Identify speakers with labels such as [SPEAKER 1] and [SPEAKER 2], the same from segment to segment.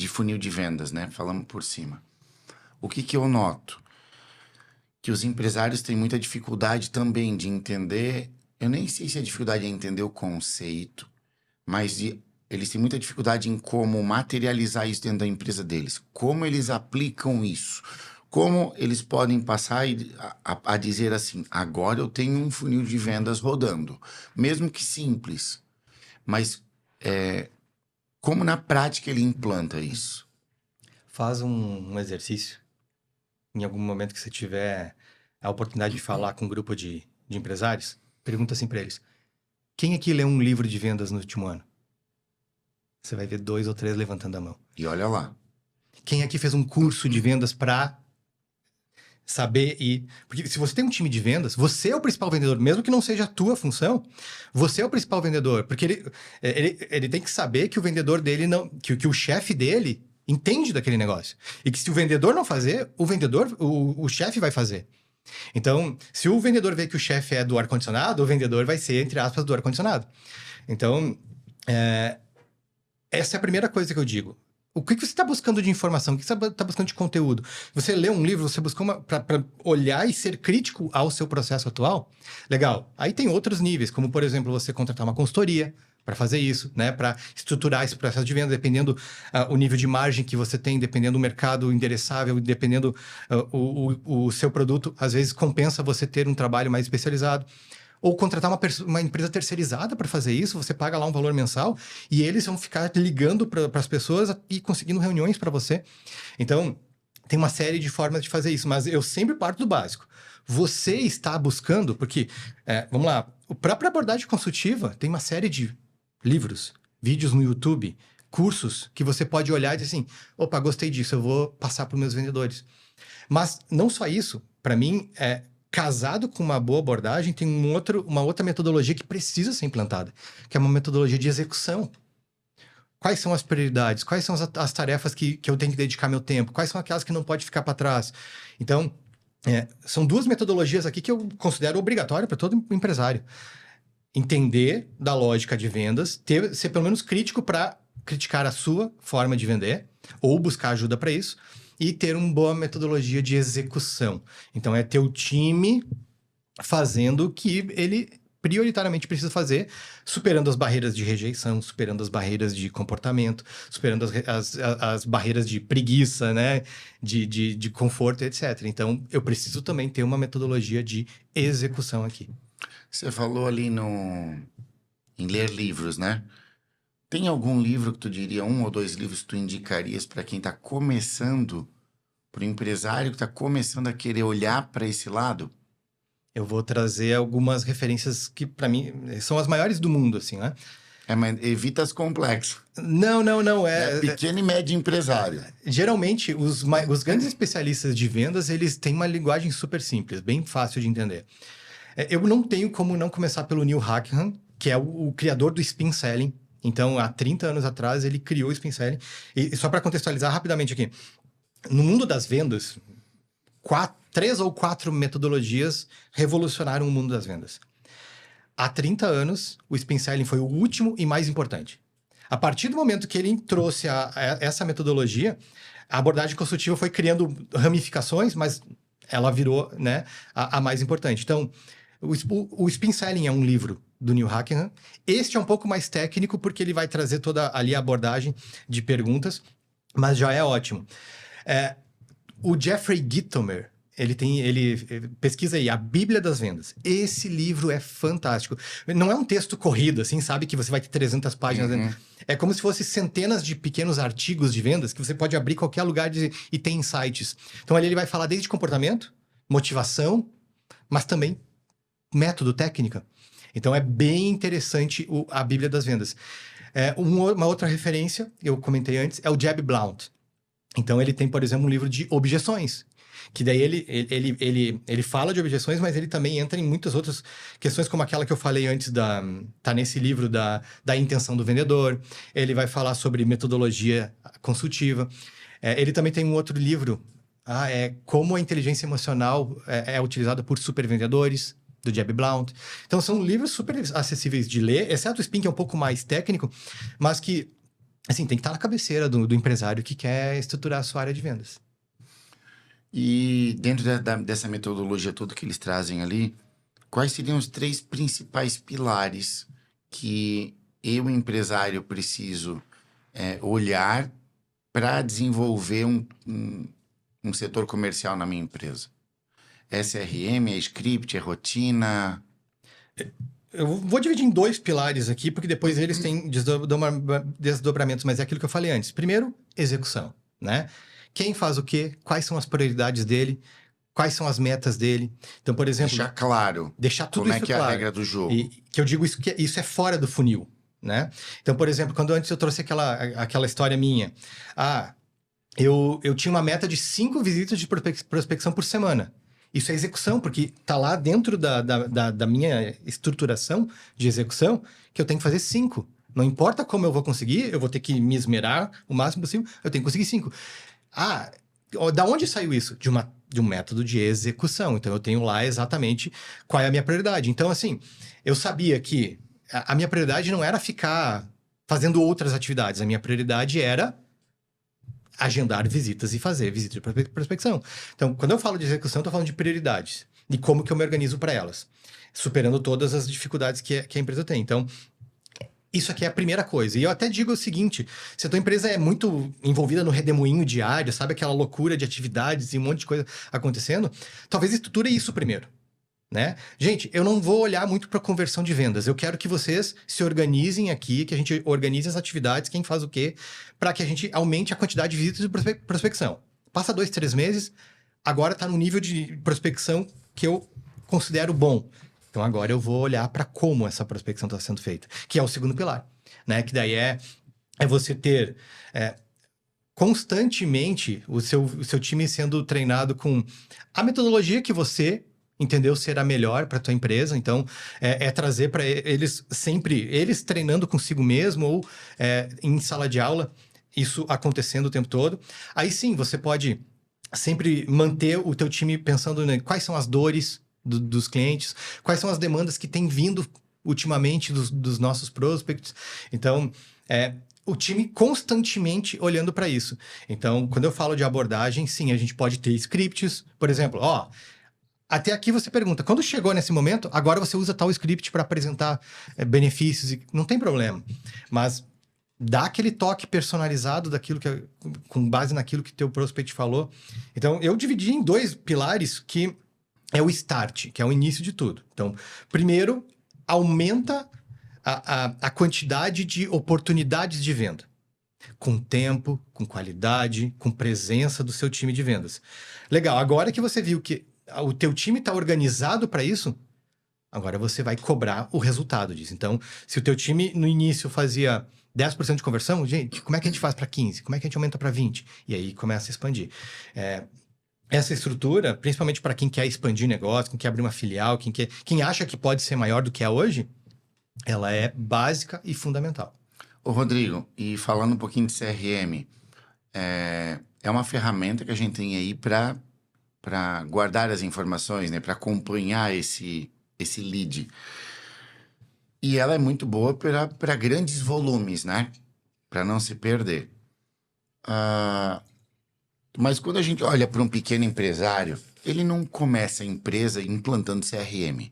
[SPEAKER 1] de funil de vendas, né? Falamos por cima. O que eu noto? Que os empresários têm muita dificuldade também de entender. Eu nem sei se a dificuldade é entender o conceito, mas eles têm muita dificuldade em como materializar isso dentro da empresa deles. Como eles aplicam isso. Como eles podem passar a dizer assim, agora eu tenho um funil de vendas rodando. Mesmo que simples. Mas como na prática ele implanta isso?
[SPEAKER 2] Faz um exercício. Em algum momento que você tiver a oportunidade de falar com um grupo de empresários, pergunta assim para eles: quem aqui leu um livro de vendas no último ano? Você vai ver 2 ou 3 levantando a mão.
[SPEAKER 1] E olha lá.
[SPEAKER 2] Quem aqui fez um curso de vendas para saber e... Porque se você tem um time de vendas, você é o principal vendedor, mesmo que não seja a tua função, você é o principal vendedor, porque ele tem que saber que o vendedor dele não... Que o chefe dele entende daquele negócio. E que se o vendedor não fazer, o chefe vai fazer. Então, se o vendedor vê que o chefe é do ar-condicionado, o vendedor vai ser, entre aspas, do ar-condicionado. Então, essa é a primeira coisa que eu digo. O que você está buscando de informação? O que você está buscando de conteúdo? Você lê um livro, você buscou para olhar e ser crítico ao seu processo atual? Legal. Aí tem outros níveis, como, por exemplo, você contratar uma consultoria para fazer isso, né? Para estruturar esse processo de venda, dependendo o nível de margem que você tem, dependendo do mercado endereçável, dependendo o seu produto. Às vezes compensa você ter um trabalho mais especializado. Ou contratar uma empresa terceirizada para fazer isso, você paga lá um valor mensal e eles vão ficar ligando para as pessoas e conseguindo reuniões para você. Então, tem uma série de formas de fazer isso, mas eu sempre parto do básico. Você está buscando, porque, vamos lá, a própria abordagem consultiva tem uma série de livros, vídeos no YouTube, cursos que você pode olhar e dizer assim, opa, gostei disso, eu vou passar para os meus vendedores. Mas não só isso, para mim, casado com uma boa abordagem, tem uma outra metodologia que precisa ser implantada, que é uma metodologia de execução. Quais são as prioridades? Quais são as tarefas que eu tenho que dedicar meu tempo? Quais são aquelas que não pode ficar para trás? Então, são 2 metodologias aqui que eu considero obrigatório para todo empresário. Entender da lógica de vendas, ser pelo menos crítico para criticar a sua forma de vender, ou buscar ajuda para isso, e ter uma boa metodologia de execução. Então, é ter o time fazendo o que ele prioritariamente precisa fazer, superando as barreiras de rejeição, superando as barreiras de comportamento, superando as barreiras de preguiça, né? De conforto, etc. Então, eu preciso também ter uma metodologia de execução aqui.
[SPEAKER 1] Você falou ali em ler livros, né? Tem algum livro que tu diria, 1 ou 2 livros que tu indicarias para quem está começando, para o empresário que está começando a querer olhar para esse lado?
[SPEAKER 2] Eu vou trazer algumas referências que, para mim, são as maiores do mundo, assim, né?
[SPEAKER 1] Mas evita as complexas.
[SPEAKER 2] Não.
[SPEAKER 1] Pequeno e médio empresário.
[SPEAKER 2] Geralmente, os grandes especialistas de vendas, eles têm uma linguagem super simples, bem fácil de entender. Eu não tenho como não começar pelo Neil Hackenham, que é o criador do Spin Selling. Então, há 30 anos atrás, ele criou o Spin Selling. E só para contextualizar rapidamente aqui. No mundo das vendas, 3 ou 4 metodologias revolucionaram o mundo das vendas. Há 30 anos, o Spin Selling foi o último e mais importante. A partir do momento que ele trouxe essa metodologia, a abordagem consultiva foi criando ramificações, mas ela virou, né, a mais importante. Então, o Spin Selling é um livro do Neil Hackenham. Este é um pouco mais técnico, porque ele vai trazer toda ali a abordagem de perguntas, mas já é ótimo. O Jeffrey Gitomer, ele pesquisa aí, a Bíblia das Vendas. Esse livro é fantástico. Não é um texto corrido, assim, sabe? Que você vai ter 300 páginas.
[SPEAKER 1] Uhum.
[SPEAKER 2] É como se fosse centenas de pequenos artigos de vendas que você pode abrir em qualquer lugar e tem insights. Então, ali ele vai falar desde comportamento, motivação, mas também método, técnica. Então, é bem interessante a Bíblia das Vendas. Uma outra referência, eu comentei antes, é o Jeb Blount. Então, ele tem, por exemplo, um livro de objeções. Que daí ele fala de objeções, mas ele também entra em muitas outras questões, como aquela que eu falei antes, tá nesse livro da intenção do vendedor. Ele vai falar sobre metodologia consultiva. Ele também tem um outro livro, como a inteligência emocional é utilizada por supervendedores, do Jeb Blount. Então, são livros super acessíveis de ler, exceto o Spin, que é um pouco mais técnico, mas que assim, tem que estar na cabeceira do empresário que quer estruturar a sua área de vendas.
[SPEAKER 1] E dentro dessa metodologia toda que eles trazem ali, quais seriam os 3 principais pilares que eu, empresário, preciso olhar para desenvolver um setor comercial na minha empresa? É CRM, é script, é rotina?
[SPEAKER 2] Eu vou dividir em 2 pilares aqui, porque depois eles têm desdobramentos, mas é aquilo que eu falei antes. Primeiro, execução, né? Quem faz o quê? Quais são as prioridades dele? Quais são as metas dele? Então, por exemplo,
[SPEAKER 1] Deixar claro
[SPEAKER 2] deixar tudo
[SPEAKER 1] como é
[SPEAKER 2] isso
[SPEAKER 1] que é a
[SPEAKER 2] claro.
[SPEAKER 1] regra do jogo.
[SPEAKER 2] E que eu digo isso que isso é fora do funil, né? Então, por exemplo, quando antes eu trouxe aquela história minha, eu tinha uma meta de 5 visitas de prospecção por semana. Isso é execução, porque tá lá dentro da minha estruturação de execução que eu tenho que fazer 5. Não importa como eu vou conseguir, eu vou ter que me esmerar o máximo possível, eu tenho que conseguir 5. Da onde saiu isso? De um método de execução. Então, eu tenho lá exatamente qual é a minha prioridade. Então, assim, eu sabia que a minha prioridade não era ficar fazendo outras atividades. A minha prioridade era agendar visitas e fazer visita de prospecção. Então, quando eu falo de execução, eu estou falando de prioridades. E como que eu me organizo para elas. Superando todas as dificuldades que a empresa tem. Então, isso aqui é a primeira coisa. E eu até digo o seguinte: se a tua empresa é muito envolvida no redemoinho diário, sabe aquela loucura de atividades e um monte de coisa acontecendo, talvez estruture isso primeiro, né? Gente, eu não vou olhar muito para conversão de vendas. Eu quero que vocês se organizem aqui, que a gente organize as atividades, quem faz o quê, para que a gente aumente a quantidade de visitas de prospecção. Passa 2, 3 meses, agora está no nível de prospecção que eu considero bom. Então agora eu vou olhar para como essa prospecção está sendo feita, que é o segundo pilar, né? Que daí é você ter constantemente o seu time sendo treinado com a metodologia que você entendeu ser a melhor para tua empresa. Então trazer para eles sempre eles treinando consigo mesmo ou em sala de aula, isso acontecendo o tempo todo. Aí sim você pode sempre manter o teu time pensando em quais são as dores dos clientes, quais são as demandas que têm vindo ultimamente dos nossos prospects. Então, o time constantemente olhando para isso. Então, quando eu falo de abordagem, sim, a gente pode ter scripts, por exemplo, até aqui você pergunta, quando chegou nesse momento, agora você usa tal script para apresentar benefícios, e não tem problema. Mas dá aquele toque personalizado daquilo com base naquilo que teu prospect falou. Então, eu dividi em 2 pilares que é o start, que é o início de tudo. Então, primeiro, aumenta a quantidade de oportunidades de venda. Com tempo, com qualidade, com presença do seu time de vendas. Legal, agora que você viu que o teu time está organizado para isso, agora você vai cobrar o resultado disso. Então, se o teu time no início fazia 10% de conversão, gente, como é que a gente faz para 15%? Como é que a gente aumenta para 20%? E aí começa a expandir. Essa estrutura, principalmente para quem quer expandir negócio, quem quer abrir uma filial, quem acha que pode ser maior do que é hoje, ela é básica e fundamental.
[SPEAKER 1] Ô, Rodrigo, e falando um pouquinho de CRM, é uma ferramenta que a gente tem aí para guardar as informações, né? Para acompanhar esse lead. E ela é muito boa para grandes volumes, né? Para não se perder. Mas quando a gente olha para um pequeno empresário, ele não começa a empresa implantando CRM.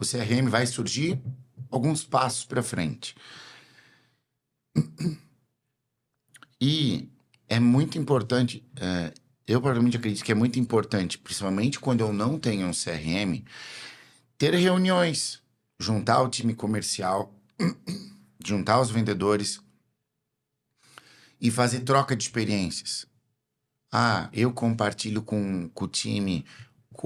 [SPEAKER 1] O CRM vai surgir alguns passos para frente. E é muito importante, eu provavelmente acredito que é muito importante, principalmente quando eu não tenho um CRM, ter reuniões, juntar o time comercial, juntar os vendedores e fazer troca de experiências. Eu compartilho com o time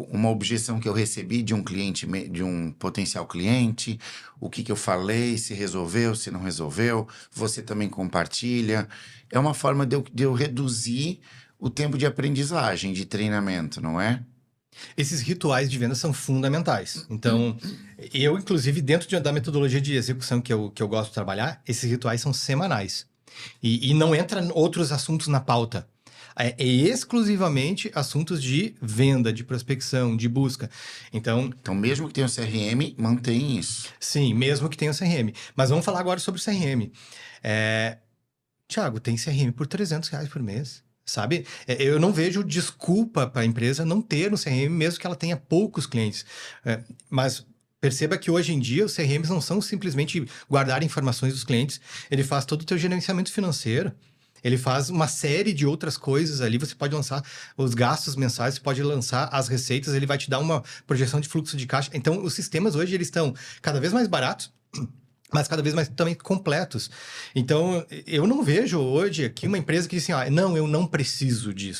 [SPEAKER 1] uma objeção que eu recebi de um cliente, de um potencial cliente, o que eu falei, se resolveu, se não resolveu, você também compartilha. É uma forma de eu reduzir o tempo de aprendizagem, de treinamento, não é?
[SPEAKER 2] Esses rituais de venda são fundamentais. Então, eu, inclusive, dentro da metodologia de execução que eu gosto de trabalhar, esses rituais são semanais. E não entra outros assuntos na pauta. É exclusivamente assuntos de venda, de prospecção, de busca. Então,
[SPEAKER 1] mesmo que tenha o CRM, mantém isso.
[SPEAKER 2] Sim, mesmo que tenha o CRM. Mas vamos falar agora sobre o CRM. Thiago, tem CRM por R$ 300 por mês, sabe? Eu não vejo desculpa para a empresa não ter um CRM, mesmo que ela tenha poucos clientes. Mas perceba que hoje em dia os CRMs não são simplesmente guardar informações dos clientes, ele faz todo o teu gerenciamento financeiro. Ele faz uma série de outras coisas ali. Você pode lançar os gastos mensais, você pode lançar as receitas, ele vai te dar uma projeção de fluxo de caixa. Então, os sistemas hoje eles estão cada vez mais baratos, mas cada vez mais também completos. Então, eu não vejo hoje aqui uma empresa que diz assim, não, eu não preciso disso.